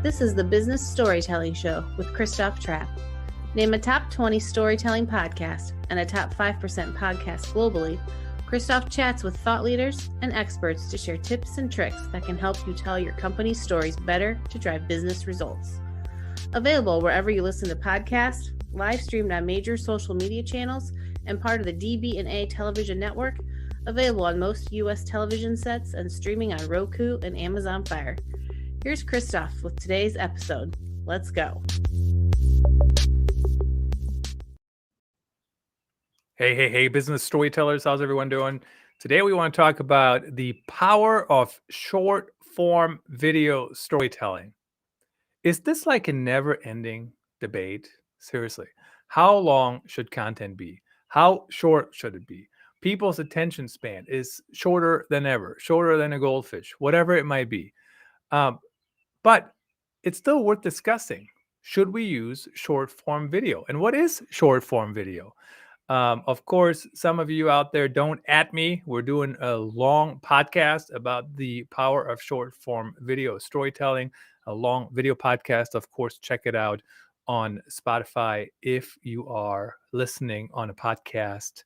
This is the Business Storytelling Show with Christoph Trapp. Name a top 20 storytelling podcast and a top 5% podcast globally. Christoph chats with thought leaders and experts to share tips and tricks that can help you tell your company's stories better to drive business results. Available wherever you listen to podcasts, live streamed on major social media channels, and part of the DB&A television network. Available on most U.S. television sets and streaming on Roku and Amazon Fire. Here's Christoph with today's episode. Let's go. Hey, business storytellers. How's everyone doing? Today we want to talk about the power of short form video storytelling. Is this like a never-ending debate? Seriously, how long should content be? How short should it be? People's attention span is shorter than ever, shorter than a goldfish, whatever it might be. But it's still worth discussing. Should we use short form video? And what is short form video? Of course, some of you out there don't at me. We're doing a long podcast about the power of short form video storytelling, a long video podcast. Of course, check it out on Spotify. If you are listening on a podcast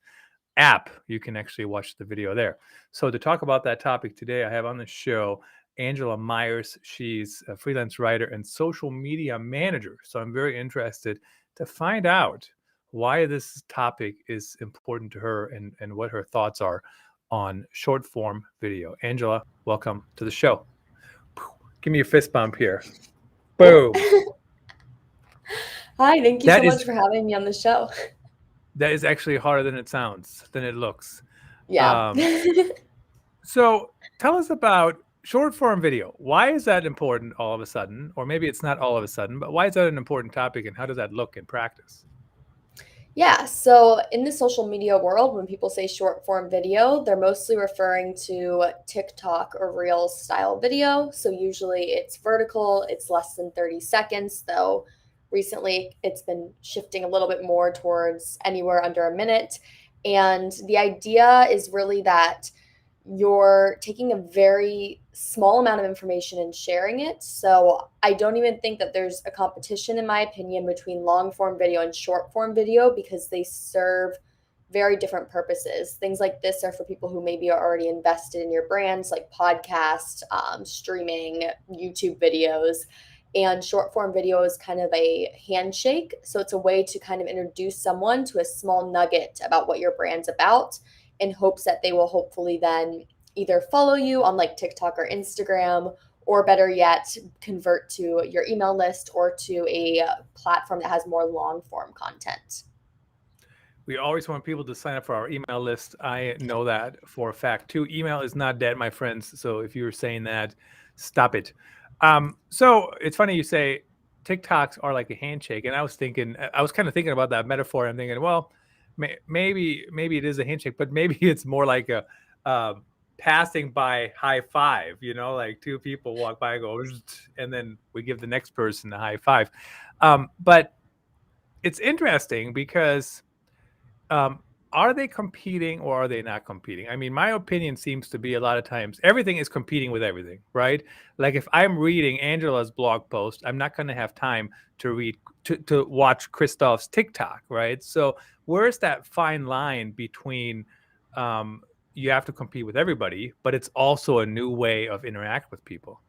app, you can actually watch the video there. So to talk about that topic today, I have on the show Angela Myers. She's a freelance writer and social media manager. So I'm very interested to find out why this topic is important to her and what her thoughts are on short form video. Angela, welcome to the show. Give me a fist bump here. Boom. Hi, thank you so much for having me on the show. That is actually harder than it sounds, than it looks. Yeah. So tell us about short form video. Why is that important all of a sudden? Or maybe it's not all of a sudden, but why is that an important topic and how does that look in practice? Yeah, so in the social media world, when people say short form video, they're mostly referring to TikTok or Reels style video. So usually it's vertical, it's less than 30 seconds, though recently it's been shifting a little bit more towards anywhere under a minute. And the idea is really that you're taking a very small amount of information and sharing it. So I don't even think that there's a competition, in my opinion, between long form video and short form video because they serve very different purposes. Things like this are for people who maybe are already invested in your brands, like podcast, streaming, YouTube videos. And short form video is kind of a handshake. So it's a way to kind of introduce someone to a small nugget about what your brand's about, in hopes that they will hopefully then either follow you on like TikTok or Instagram, or better yet, convert to your email list or to a platform that has more long form content. We always want people to sign up for our email list. I know that for a fact too. Email is not dead, my friends. So if you're saying that, stop it. So it's funny you say TikToks are like a handshake. And I was kind of thinking about that metaphor. I'm thinking, well, maybe it is a handshake, but maybe it's more like a passing by high five, like two people walk by and go, and then we give the next person a high five. But it's interesting because are they competing or are they not competing? I mean, my opinion seems to be a lot of times everything is competing with everything, right? Like if I'm reading Angela's blog post, I'm not going to have time to watch Christoph's TikTok, right? So where's that fine line between you have to compete with everybody, but it's also a new way of interact with people?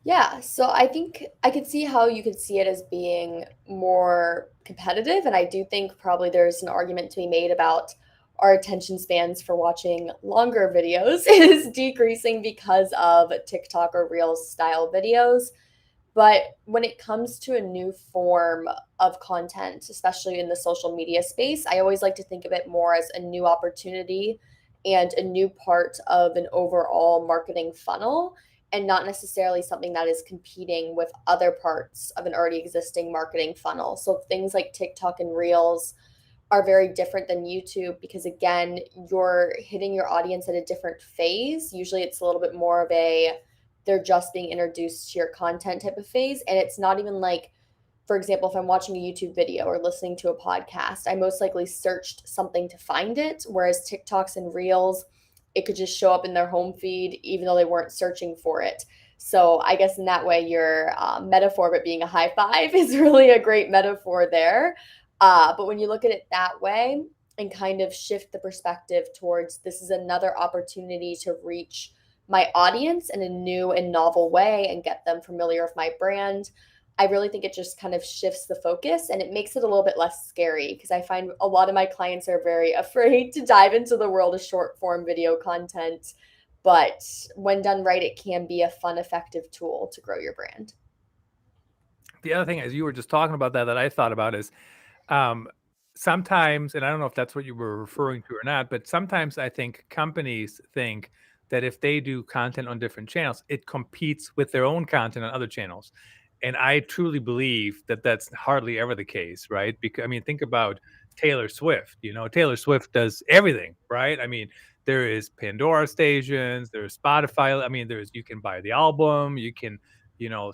Yeah, so I think I could see how you could see it as being more competitive. And I do think probably there's an argument to be made about our attention spans for watching longer videos is decreasing because of TikTok or Reels style videos. But when it comes to a new form of content, especially in the social media space, I always like to think of it more as a new opportunity and a new part of an overall marketing funnel, and not necessarily something that is competing with other parts of an already existing marketing funnel. So things like TikTok and Reels are very different than YouTube because, again, you're hitting your audience at a different phase. Usually it's a little bit more of they're just being introduced to your content type of phase. And it's not even like, for example, if I'm watching a YouTube video or listening to a podcast, I most likely searched something to find it. Whereas TikToks and Reels, it could just show up in their home feed, even though they weren't searching for it. So I guess in that way, your metaphor of it being a high five is really a great metaphor there. But when you look at it that way and kind of shift the perspective towards this is another opportunity to reach my audience in a new and novel way and get them familiar with my brand, I really think it just kind of shifts the focus and it makes it a little bit less scary because I find a lot of my clients are very afraid to dive into the world of short form video content. But when done right, it can be a fun, effective tool to grow your brand. The other thing, as you were just talking about that I thought about is um, sometimes, and I don't know if that's what you were referring to or not, but sometimes I think companies think that if they do content on different channels, it competes with their own content on other channels. And I truly believe that that's hardly ever the case, right? Because I mean, think about Taylor Swift. Taylor Swift does everything, right? I mean, there is Pandora stations, there's Spotify. I mean, you can buy the album, you can,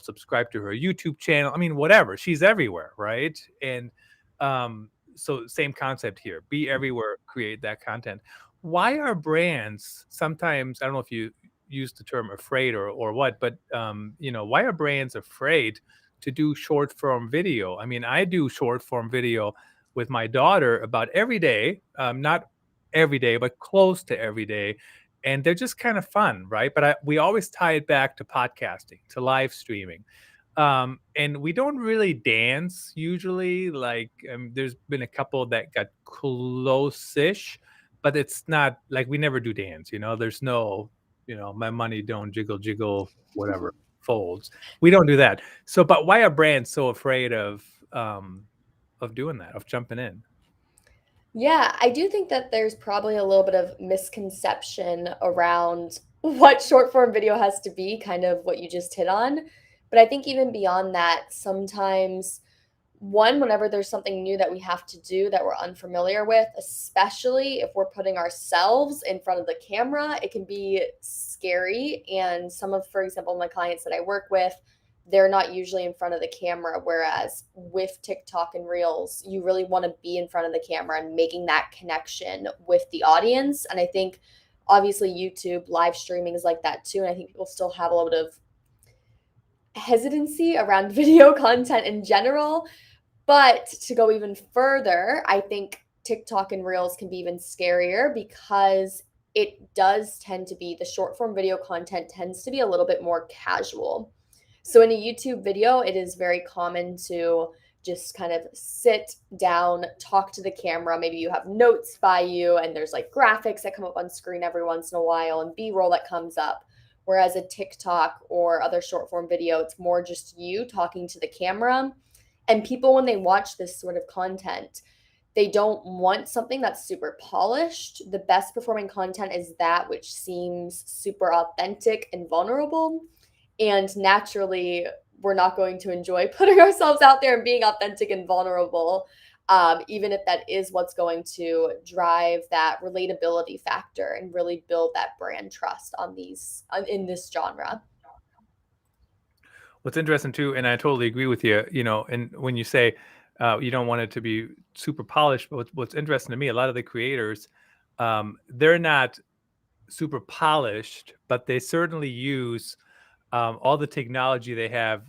subscribe to her YouTube channel. I mean, whatever. She's everywhere, right? And so same concept here. Be everywhere, create that content. Why are brands sometimes, I don't know if you use the term afraid or what, but why are brands afraid to do short form video? I mean, I do short form video with my daughter about every day, not every day, but close to every day. And they're just kind of fun, right? But we always tie it back to podcasting, to live streaming. And we don't really dance usually. Like, there's been a couple that got close-ish, but it's not like we never do dance. There's no, my money don't jiggle jiggle, whatever folds. We don't do that. So, but why are brands so afraid of doing that, of jumping in? Yeah, I do think that there's probably a little bit of misconception around what short form video has to be, kind of what you just hit on. But I think even beyond that, sometimes one, whenever there's something new that we have to do that we're unfamiliar with, especially if we're putting ourselves in front of the camera, it can be scary. And some of, for example, my clients that I work with, they're not usually in front of the camera. Whereas with TikTok and Reels, you really want to be in front of the camera and making that connection with the audience. And I think obviously YouTube live streaming is like that too. And I think people still have a little bit of hesitancy around video content in general. But to go even further, I think TikTok and Reels can be even scarier because it does tend to be the short form video content tends to be a little bit more casual. So in a YouTube video, it is very common to just kind of sit down, talk to the camera. Maybe you have notes by you, and there's like graphics that come up on screen every once in a while and B-roll that comes up. Whereas a TikTok or other short form video, it's more just you talking to the camera. And people, when they watch this sort of content, they don't want something that's super polished. The best performing content is that which seems super authentic and vulnerable. And naturally, we're not going to enjoy putting ourselves out there and being authentic and vulnerable, even if that is what's going to drive that relatability factor and really build that brand trust on in this genre. What's interesting too, and I totally agree with you, and when you say you don't want it to be super polished, but what's interesting to me, a lot of the creators, they're not super polished, but they certainly use all the technology they have,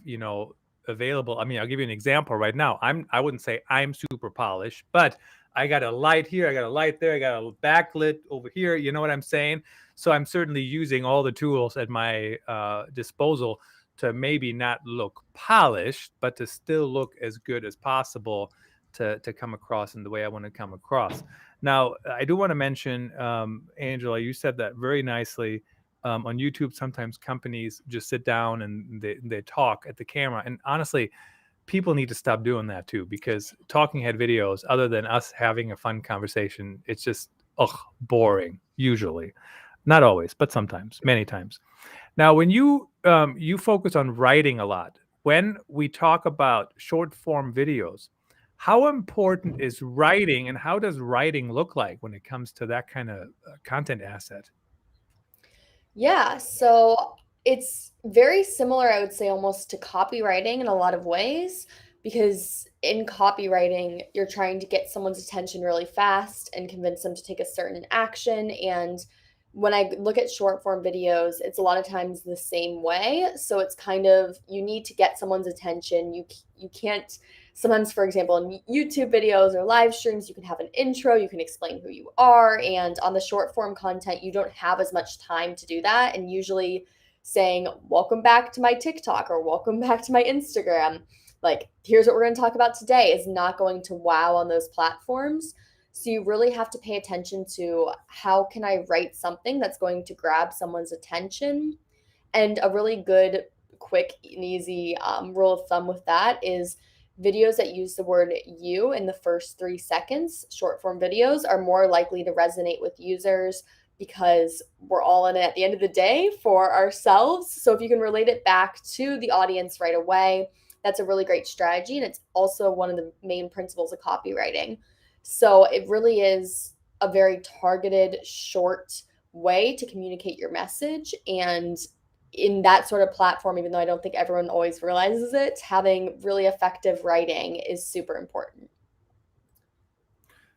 available. I mean, I'll give you an example right now. I wouldn't say I'm super polished, but I got a light here, I got a light there, I got a backlit over here. You know what I'm saying? So I'm certainly using all the tools at my disposal to maybe not look polished, but to still look as good as possible to come across in the way I want to come across. Now, I do want to mention, Angela, you said that very nicely. On YouTube, sometimes companies just sit down and they talk at the camera. And honestly, people need to stop doing that too, because talking head videos, other than us having a fun conversation, it's just boring, usually. Not always, but sometimes, many times. Now, when you focus on writing a lot, when we talk about short form videos, how important is writing, and how does writing look like when it comes to that kind of content asset? Yeah, so it's very similar, I would say, almost to copywriting in a lot of ways, because in copywriting, you're trying to get someone's attention really fast and convince them to take a certain action. And when I look at short form videos, it's a lot of times the same way. So it's kind of, you need to get someone's attention. You can't, sometimes, for example, in YouTube videos or live streams, you can have an intro, you can explain who you are. And on the short form content, you don't have as much time to do that. And usually saying, welcome back to my TikTok or welcome back to my Instagram, like, here's what we're going to talk about today, is not going to wow on those platforms. So you really have to pay attention to, how can I write something that's going to grab someone's attention? And a really good, quick, and easy rule of thumb with that is videos that use the word you in the first 3 seconds, short form videos, are more likely to resonate with users, because we're all in it at the end of the day for ourselves. So if you can relate it back to the audience right away, that's a really great strategy. And it's also one of the main principles of copywriting. So it really is a very targeted, short way to communicate your message. And in that sort of platform, even though I don't think everyone always realizes it, having really effective writing is super important.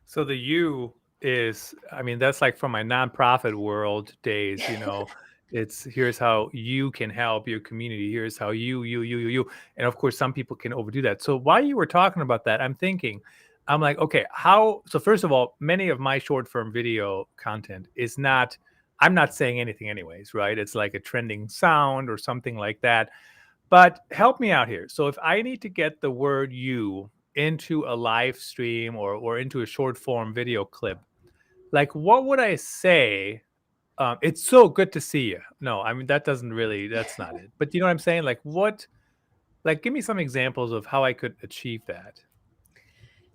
So the you is, I mean, that's like from my nonprofit world days, it's here's how you can help your community. Here's how you. And of course, some people can overdo that. So while you were talking about that, I'm thinking, I'm like, okay, so first of all, many of my short form video content is not, I'm not saying anything anyways, right? It's like a trending sound or something like that. But help me out here. So if I need to get the word you into a live stream or into a short form video clip, like what would I say? It's so good to see you. No, I mean that's not it. But you know what I'm saying? Like give me some examples of how I could achieve that.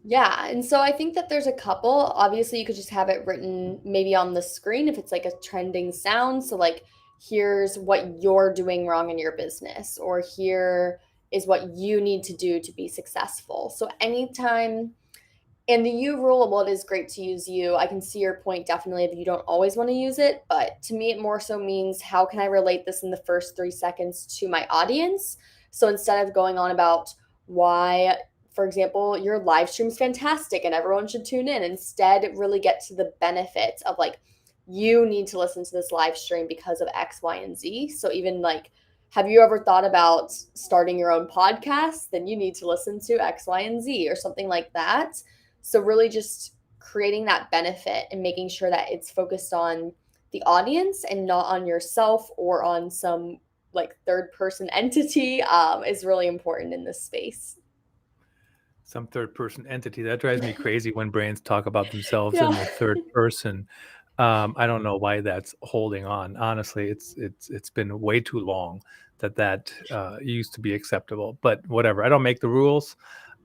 Yeah, and so I think that there's a couple. Obviously, you could just have it written maybe on the screen if it's like a trending sound. So, like, here's what you're doing wrong in your business, or here is what you need to do to be successful. So, anytime, and the you rule, well, it is great to use you. I can see your point definitely if you don't always want to use it. But to me, it more so means, how can I relate this in the first 3 seconds to my audience? So instead of going on about why, for example, your live stream is fantastic and everyone should tune in, instead really get to the benefits of, like, you need to listen to this live stream because of X, Y, and Z. So even like, have you ever thought about starting your own podcast? Then you need to listen to X, Y, and Z, or something like that. So really just creating that benefit and making sure that it's focused on the audience and not on yourself or on some like third person entity is really important in this space. Some third person entity. That drives me crazy when brands talk about themselves in the Yeah. third person. I don't know why that's holding on. Honestly, it's been way too long that used to be acceptable. But whatever. I don't make the rules.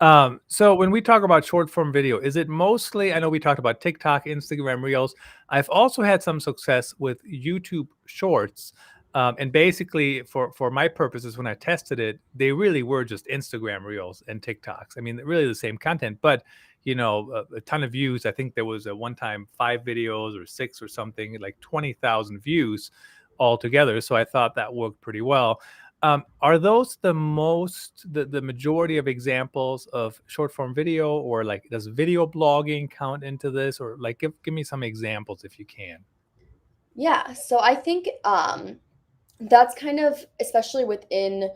So when we talk about short form video, is it mostly? I know we talked about TikTok, Instagram Reels. I've also had some success with YouTube Shorts. And basically, for my purposes, when I tested it, they really were just Instagram Reels and TikToks. I mean, really the same content, but a ton of views. I think there was a one time 5 videos or 6 or something, like 20,000 views altogether. So I thought that worked pretty well. Are those the majority of examples of short form video, or like does video blogging count into this, or like give me some examples if you can? Yeah. So I think that's kind of, especially within,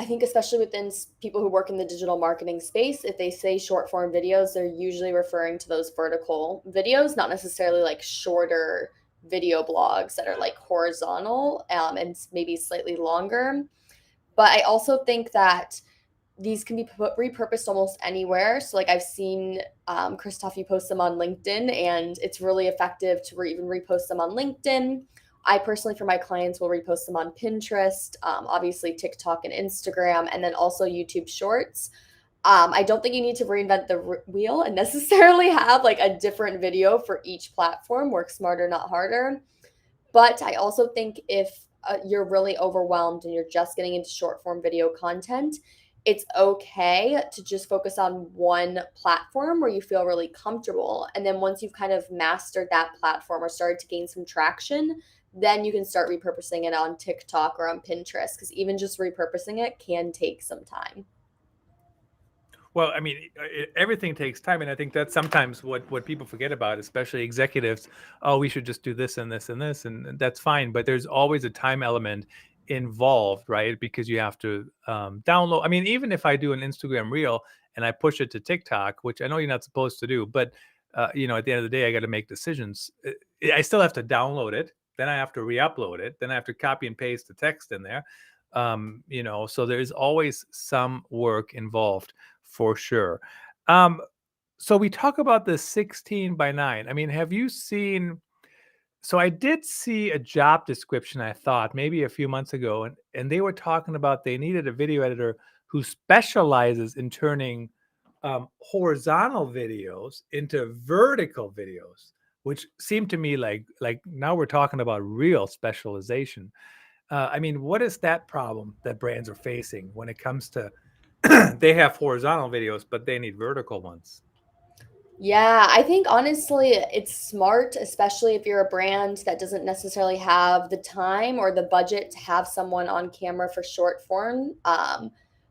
I think especially within people who work in the digital marketing space, if they say short form videos, they're usually referring to those vertical videos, not necessarily like shorter video blogs that are like horizontal and maybe slightly longer. But I also think that these can be repurposed almost anywhere. So like I've seen Christoph, you post them on LinkedIn, and it's really effective to even repost them on LinkedIn. I personally, for my clients, will repost them on Pinterest, obviously TikTok and Instagram, and then also YouTube Shorts. I don't think you need to reinvent the wheel and necessarily have like a different video for each platform. Work smarter, not harder. But I also think if you're really overwhelmed and you're just getting into short form video content, it's okay to just focus on one platform where you feel really comfortable. And then once you've kind of mastered that platform or started to gain some traction, then you can start repurposing it on TikTok or on Pinterest, because even just repurposing it can take some time. Well, I mean, everything takes time, and I think that's sometimes what people forget about, especially executives. Oh, we should just do this and this and this, and that's fine. But there's always a time element involved, right? Because you have to download. I mean, even if I do an Instagram reel and I push it to TikTok, which I know you're not supposed to do, but at the end of the day, I got to make decisions. I still have to download it. Then I have to re-upload it. Then I have to copy and paste the text in there. So there's always some work involved for sure. Um, so we talk about the 16 by 9. I mean, have you seen? So I did see a job description, I thought, maybe a few months ago, and they were talking about they needed a video editor who specializes in turning horizontal videos into vertical videos, which seemed to me like now we're talking about real specialization. I mean, what is that problem that brands are facing when it comes to they have horizontal videos, but they need vertical ones? Yeah, I think honestly it's smart, especially if you're a brand that doesn't necessarily have the time or the budget to have someone on camera for short form.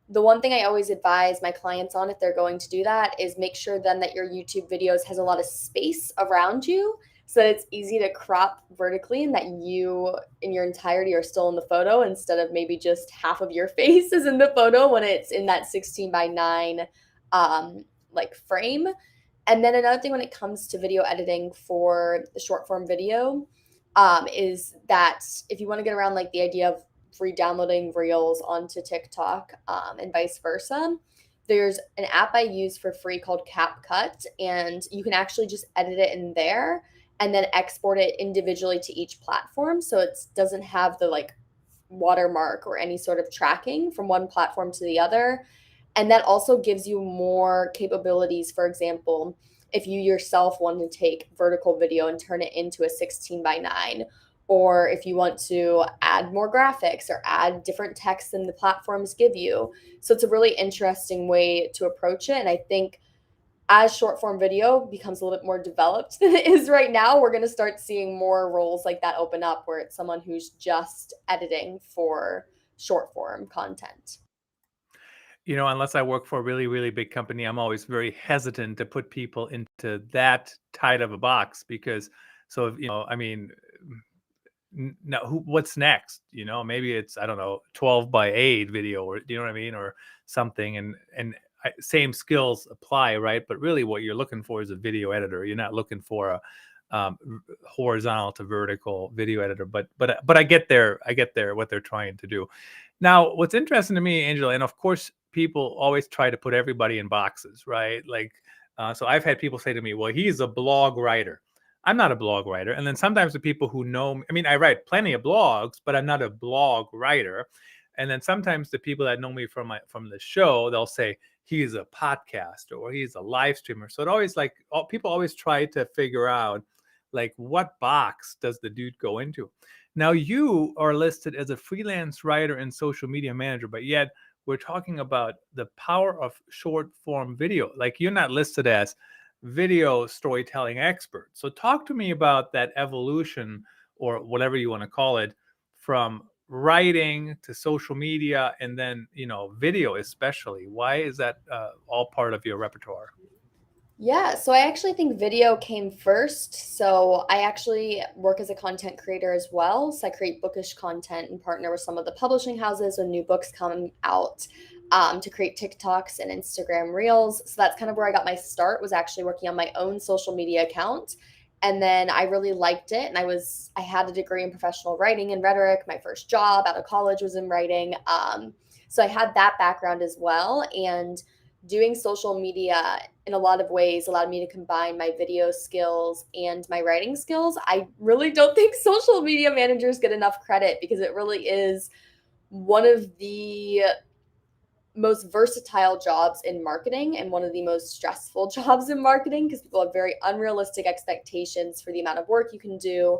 The one thing I always advise my clients on if they're going to do that is make sure then that your YouTube videos has a lot of space around you so that it's easy to crop vertically and that you in your entirety are still in the photo instead of maybe just half of your face is in the photo when it's in that 16 by 9 like frame. And then another thing when it comes to video editing for the short form video is that if you want to get around like the idea of free downloading reels onto TikTok and vice versa, there's an app I use for free called CapCut, and you can actually just edit it in there and then export it individually to each platform. So it doesn't have the like watermark or any sort of tracking from one platform to the other. And that also gives you more capabilities. For example, if you yourself want to take vertical video and turn it into a 16 by 9, or if you want to add more graphics or add different text than the platforms give you. So it's a really interesting way to approach it. And I think as short form video becomes a little bit more developed than it is right now, we're going to start seeing more roles like that open up where it's someone who's just editing for short form content. Unless I work for a really, really big company, I'm always very hesitant to put people into that tight of a box because, so, I mean, now what's next? Maybe it's, I don't know, 12 by 8 video, or you know what I mean, or something. And same skills apply, right? But really what you're looking for is a video editor. You're not looking for a horizontal to vertical video editor, but I get there what they're trying to do. Now, what's interesting to me, Angela, and of course, people always try to put everybody in boxes, right? Like, so I've had people say to me, well, he's a blog writer. I'm not a blog writer. And then sometimes the people who know me, I mean, I write plenty of blogs, but I'm not a blog writer. And then sometimes the people that know me from the show, they'll say he's a podcaster or he's a live streamer. So it always people always try to figure out like what box does the dude go into. Now you are listed as a freelance writer and social media manager, but yet we're talking about the power of short form video. Like you're not listed as video storytelling expert. So talk to me about that evolution or whatever you want to call it from writing to social media and then, video especially. Why is that all part of your repertoire? Yeah, so I actually think video came first. So I actually work as a content creator as well. So I create bookish content and partner with some of the publishing houses when new books come out to create TikToks and Instagram Reels. So that's kind of where I got my start, was actually working on my own social media account. And then I really liked it. And I had a degree in professional writing and rhetoric. My first job out of college was in writing. So I had that background as well. And doing social media in a lot of ways allowed me to combine my video skills and my writing skills. I really don't think social media managers get enough credit because it really is one of the most versatile jobs in marketing and one of the most stressful jobs in marketing because people have very unrealistic expectations for the amount of work you can do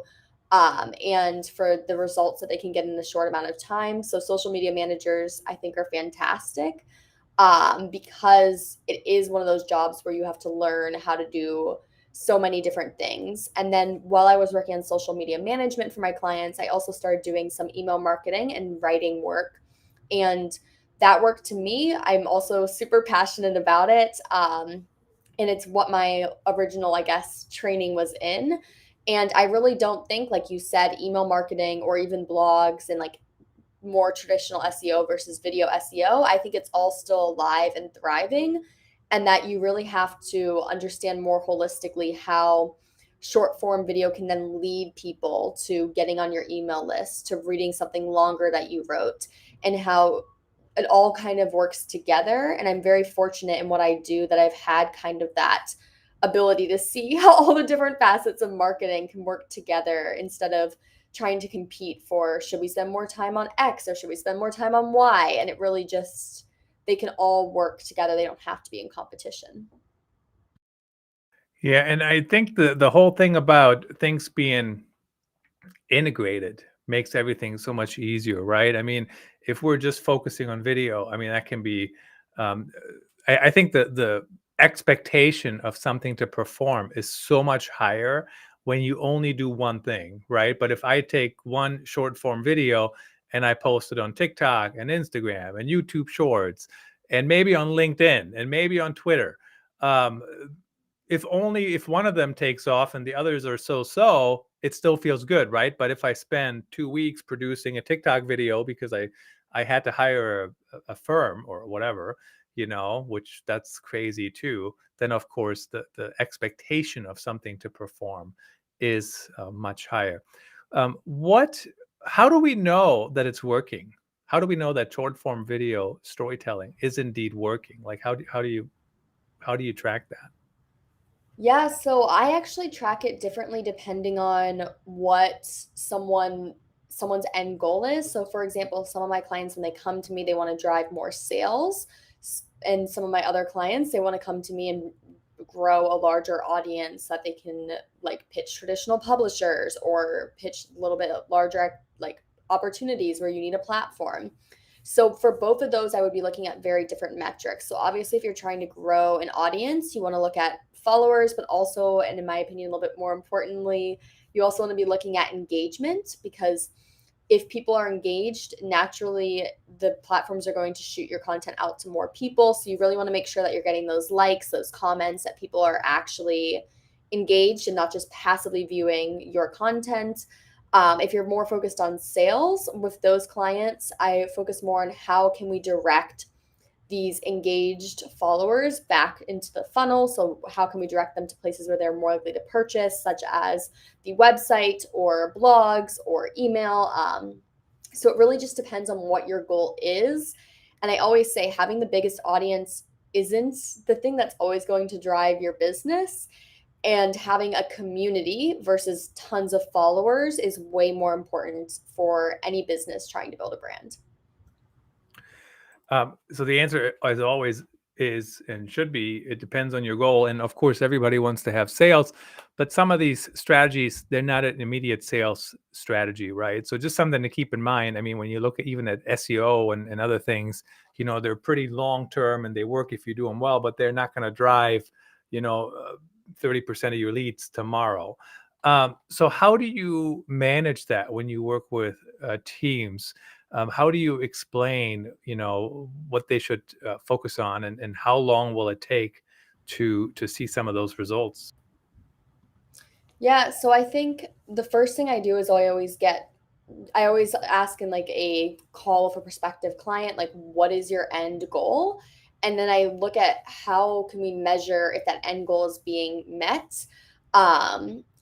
and for the results that they can get in a short amount of time. So social media managers, I think, are fantastic because it is one of those jobs where you have to learn how to do so many different things. And then while I was working on social media management for my clients, I also started doing some email marketing and writing work. And that worked to me. I'm also super passionate about it. And it's what my original, I guess, training was in. And I really don't think, like you said, email marketing or even blogs and like more traditional SEO versus video SEO. I think it's all still alive and thriving, and that you really have to understand more holistically how short form video can then lead people to getting on your email list, to reading something longer that you wrote, and how it all kind of works together. And I'm very fortunate in what I do that I've had kind of that ability to see how all the different facets of marketing can work together instead of trying to compete for, should we spend more time on X or should we spend more time on Y? And it really just, they can all work together. They don't have to be in competition. Yeah, and I think the whole thing about things being integrated makes everything so much easier, right? I mean, if we're just focusing on video, I mean, that can be, um, I think the expectation of something to perform is so much higher when you only do one thing, right? But if I take one short form video and I post it on TikTok and Instagram and YouTube Shorts and maybe on LinkedIn and maybe on Twitter, um, if one of them takes off and the others are so, it still feels good, right? But if I spend 2 weeks producing a TikTok video because I had to hire a firm or whatever, which that's crazy too, then of course the expectation of something to perform is much higher. What How do we know that it's working? How do we know that short form video storytelling is indeed working? Like how do you track that? Yeah, so I actually track it differently depending on what someone's end goal is. So for example, some of my clients when they come to me, they want to drive more sales, and some of my other clients, they want to come to me and grow a larger audience that they can like pitch traditional publishers or pitch a little bit larger like opportunities where you need a platform. So for both of those, I would be looking at very different metrics. So obviously, if you're trying to grow an audience, you want to look at followers, but also, and in my opinion, a little bit more importantly, you also want to be looking at engagement, because if people are engaged, naturally the platforms are going to shoot your content out to more people. So you really want to make sure that you're getting those likes, those comments, that people are actually engaged and not just passively viewing your content. If you're more focused on sales with those clients, I focus more on how can we direct these engaged followers back into the funnel. So how can we direct them to places where they're more likely to purchase, such as the website or blogs or email. So it really just depends on what your goal is. And I always say having the biggest audience isn't the thing that's always going to drive your business. And having a community versus tons of followers is way more important for any business trying to build a brand. So the answer, as always, is and should be, it depends on your goal. And of course, everybody wants to have sales, but some of these strategies, they're not an immediate sales strategy, right? So just something to keep in mind. I mean, when you look at even at SEO and other things, they're pretty long term and they work if you do them well, but they're not going to drive, 30% of your leads tomorrow. So how do you manage that when you work with teams? How do you explain, what they should focus on, and how long will it take to see some of those results? Yeah, so I think the first thing I do is I always ask in like a call with a prospective client, like, what is your end goal? And then I look at how can we measure if that end goal is being met.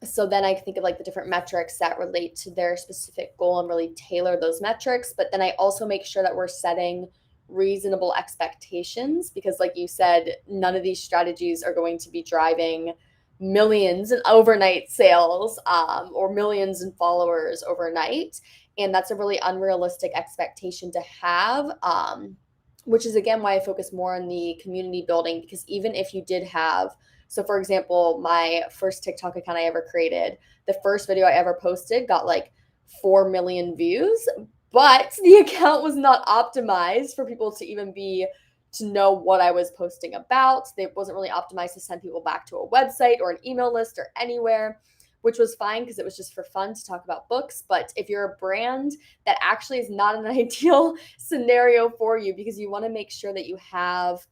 So then I think of like the different metrics that relate to their specific goal and really tailor those metrics. But then I also make sure that we're setting reasonable expectations, because like you said, none of these strategies are going to be driving millions in overnight sales, or millions in followers overnight. And that's a really unrealistic expectation to have, which is again why I focus more on the community building. Because even if you did have, so for example, my first TikTok account I ever created, the first video I ever posted got like 4 million views, but the account was not optimized for people to know what I was posting about. It wasn't really optimized to send people back to a website or an email list or anywhere. which was fine because it was just for fun to talk about books. But if you're a brand, that actually is not an ideal scenario for you, because you want to make sure that you have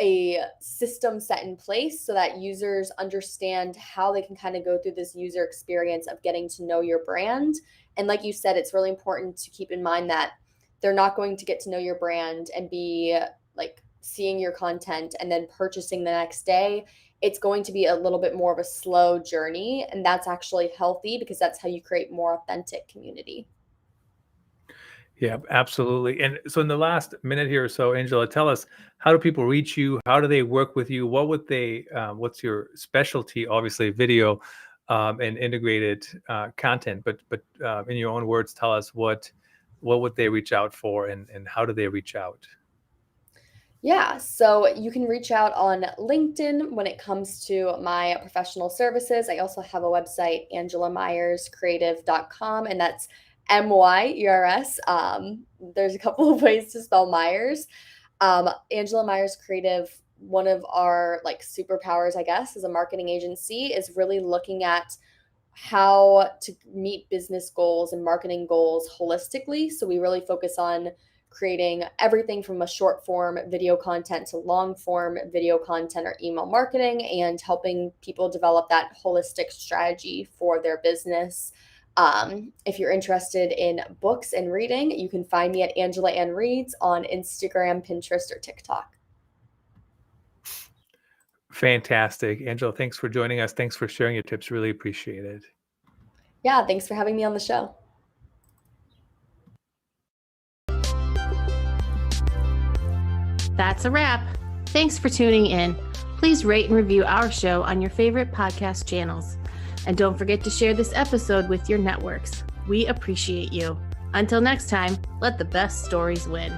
a system set in place so that users understand how they can kind of go through this user experience of getting to know your brand. And like you said, it's really important to keep in mind that they're not going to get to know your brand and be like seeing your content and then purchasing the next day. It's going to be a little bit more of a slow journey, and that's actually healthy because that's how you create more authentic community. Yeah, absolutely. And so in the last minute here or so, Angela, tell us, how do people reach you? How do they work with you? What would they, what's your specialty? Obviously video, and integrated content, but in your own words, tell us what would they reach out for, and how do they reach out? Yeah, so you can reach out on LinkedIn when it comes to my professional services. I also have a website, angelamyerscreative.com, and that's Myers. There's a couple of ways to spell Myers. Angela Myers Creative, one of our like superpowers, I guess, as a marketing agency, is really looking at how to meet business goals and marketing goals holistically. So we really focus on creating everything from a short form video content to long form video content or email marketing, and helping people develop that holistic strategy for their business. If you're interested in books and reading, you can find me at Angela Ann Reads on Instagram, Pinterest, or TikTok. Fantastic. Angela, thanks for joining us. Thanks for sharing your tips. Really appreciate it. Yeah, thanks for having me on the show. That's a wrap. Thanks for tuning in. Please rate and review our show on your favorite podcast channels. And don't forget to share this episode with your networks. We appreciate you. Until next time, let the best stories win.